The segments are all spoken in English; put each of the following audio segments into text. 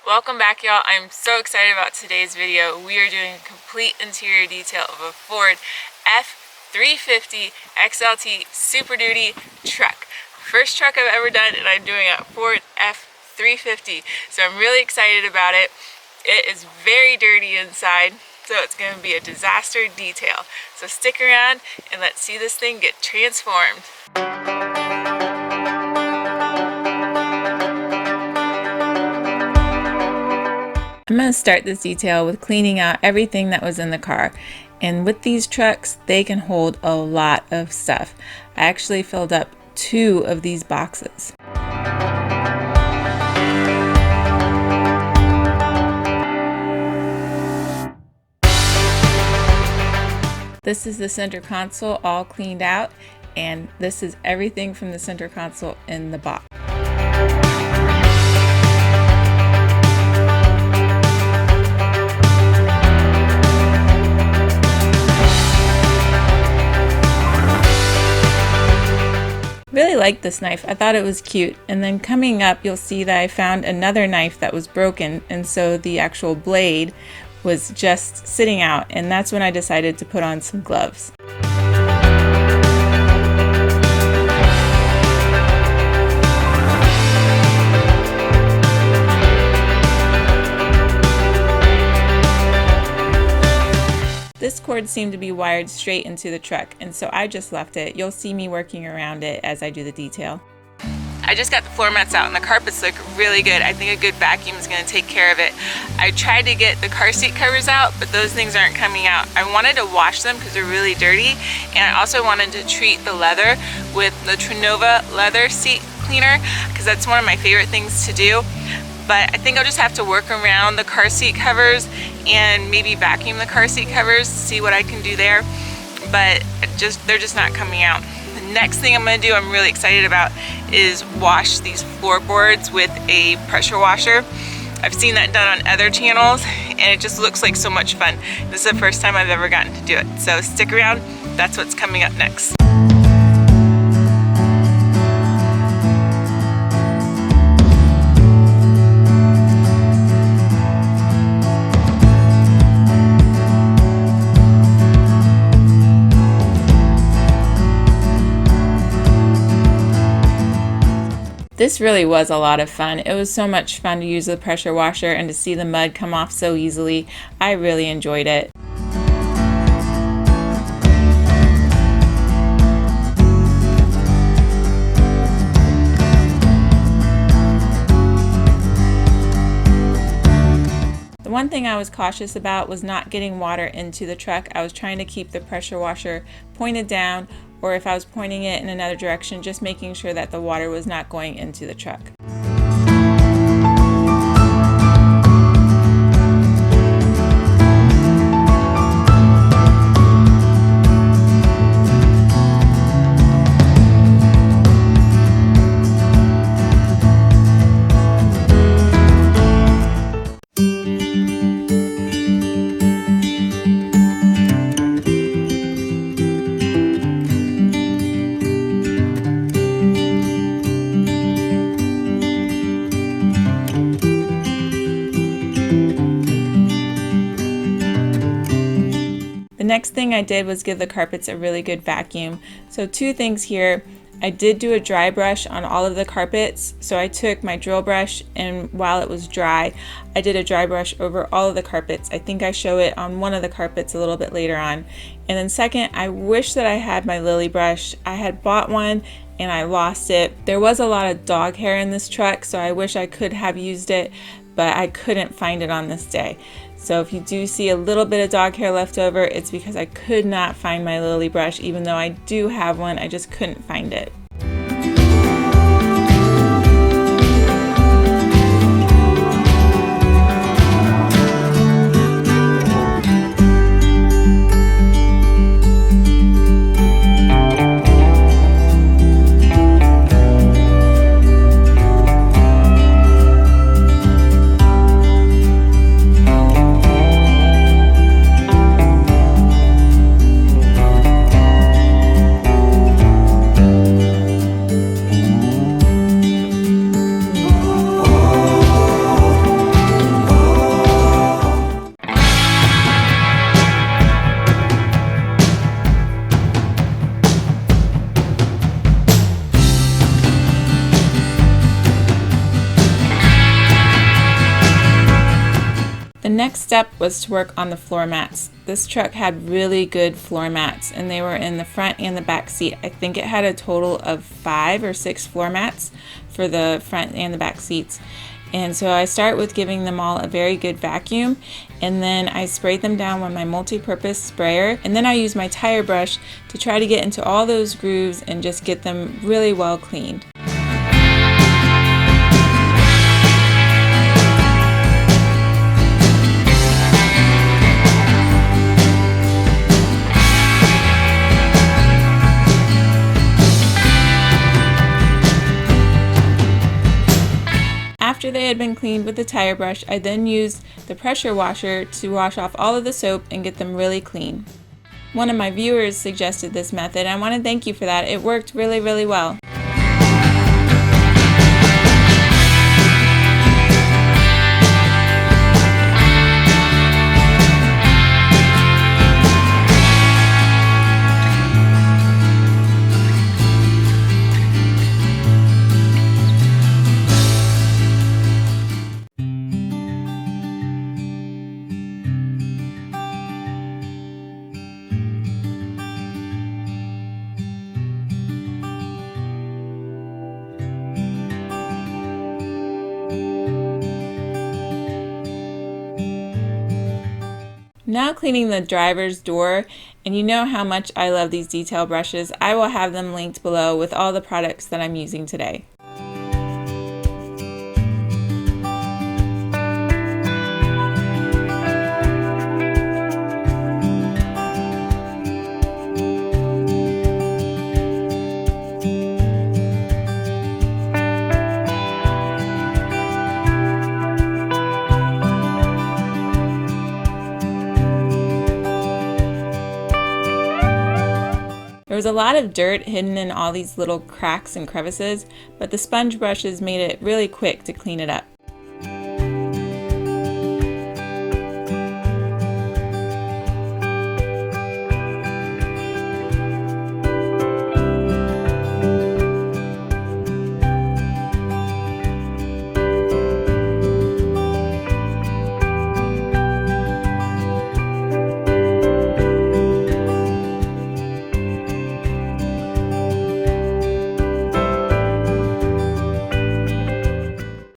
Welcome back, y'all. I'm so excited about today's video. We are doing a complete interior detail of a Ford F-350 XLT Super Duty truck. First truck I've ever done, and I'm doing a Ford F-350. So I'm really excited about it. It is very dirty inside, so it's going to be a disaster detail. So stick around and let's see this thing get transformed. I'm going to start this detail with cleaning out everything that was in the car. And with these trucks, they can hold a lot of stuff. I actually filled up 2 of these boxes. This is the center console all cleaned out, and this is everything from the center console in the box. Really liked this knife. I thought it was cute. And then coming up, you'll see that I found another knife that was broken, and so the actual blade was just sitting out, and that's when I decided to put on some gloves. This cord seemed to be wired straight into the truck, and so I just left it. You'll see me working around it as I do the detail. I just got the floor mats out and the carpets look really good. I think a good vacuum is going to take care of it. I tried to get the car seat covers out, but those things aren't coming out. I wanted to wash them because they're really dirty, and I also wanted to treat the leather with the Trinova leather seat cleaner because that's one of my favorite things to do. But I think I'll just have to work around the car seat covers and maybe vacuum the car seat covers, see what I can do there. But they're just not coming out. The next thing I'm going to do, I'm really excited about, is wash these floorboards with a pressure washer. I've seen that done on other channels, and it just looks like so much fun. This is the first time I've ever gotten to do it. So stick around, that's what's coming up next. This really was a lot of fun. It was so much fun to use the pressure washer and to see the mud come off so easily. I really enjoyed it. The one thing I was cautious about was not getting water into the truck. I was trying to keep the pressure washer pointed down, or if I was pointing it in another direction, just making sure that the water was not going into the truck. The next thing I did was give the carpets a really good vacuum. So 2 things here. I did do a dry brush on all of the carpets. So I took my drill brush, and while it was dry, I did a dry brush over all of the carpets. I think I show it on one of the carpets a little bit later on. And then second, I wish that I had my lily brush. I had bought one and I lost it. There was a lot of dog hair in this truck, so I wish I could have used it, but I couldn't find it on this day. So if you do see a little bit of dog hair left over, it's because I could not find my lily brush. Even though I do have one, I just couldn't find it. next step was to work on the floor mats. This truck had really good floor mats, and they were in the front and the back seat. I think it had a total of 5 or 6 floor mats for the front and the back seats. And so I start with giving them all a very good vacuum, and then I sprayed them down with my multi-purpose sprayer, and then I use my tire brush to try to get into all those grooves and just get them really well cleaned. After they had been cleaned with the tire brush, I then used the pressure washer to wash off all of the soap and get them really clean. One of my viewers suggested this method, and I want to thank you for that. It worked really, really well. Now cleaning the driver's door, and you know how much I love these detail brushes. I will have them linked below with all the products that I'm using today. There was a lot of dirt hidden in all these little cracks and crevices, but the sponge brushes made it really quick to clean it up.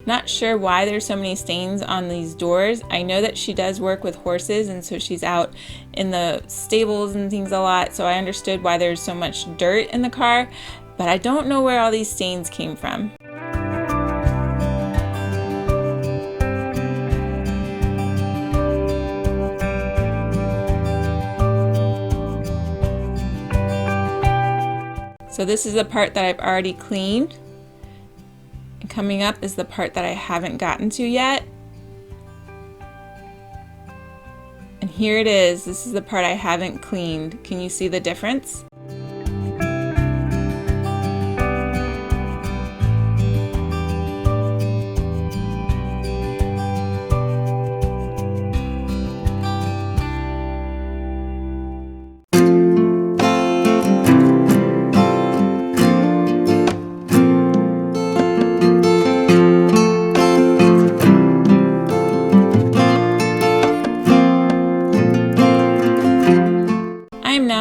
Not sure why there's so many stains on these doors. I know that she does work with horses, and so she's out in the stables and things a lot, so I understood why there's so much dirt in the car, but I don't know where all these stains came from. So this is the part that I've already cleaned. Coming up is the part that I haven't gotten to yet. And here it is. This is the part I haven't cleaned. Can you see the difference?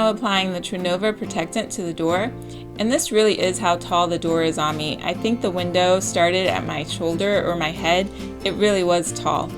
Applying the Trinova protectant to the door, and this really is how tall the door is on me. I think the window started at my shoulder or my head. It really was tall.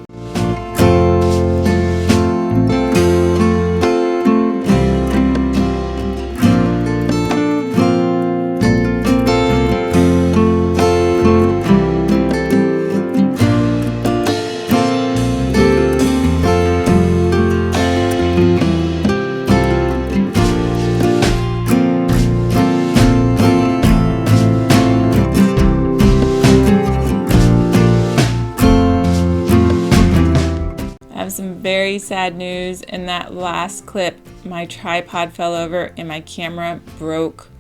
Some very sad news. In that last clip, my tripod fell over and my camera broke.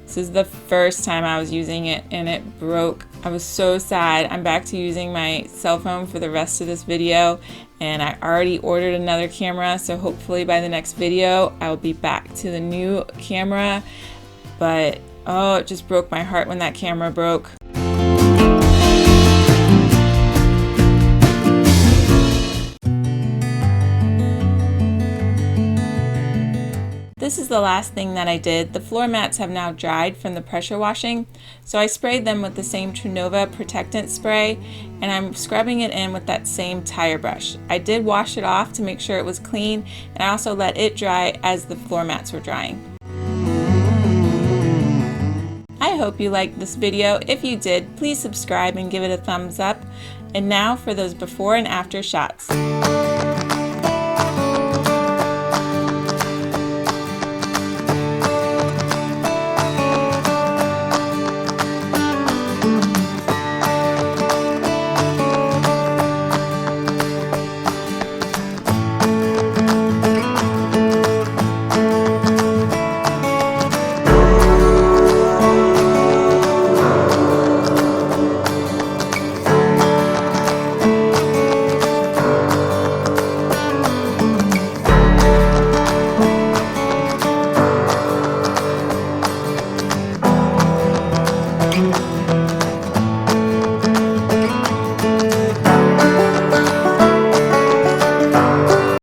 This is the first time I was using it and it broke. I was so sad. I'm back to using my cell phone for the rest of this video, and I already ordered another camera, so hopefully by the next video I'll be back to the new camera. But oh, it just broke my heart when that camera broke. This is the last thing that I did. The floor mats have now dried from the pressure washing, so I sprayed them with the same Trunova protectant spray, and I'm scrubbing it in with that same tire brush. I did wash it off to make sure it was clean, and I also let it dry as the floor mats were drying. I hope you liked this video. If you did, please subscribe and give it a thumbs up. And now for those before and after shots.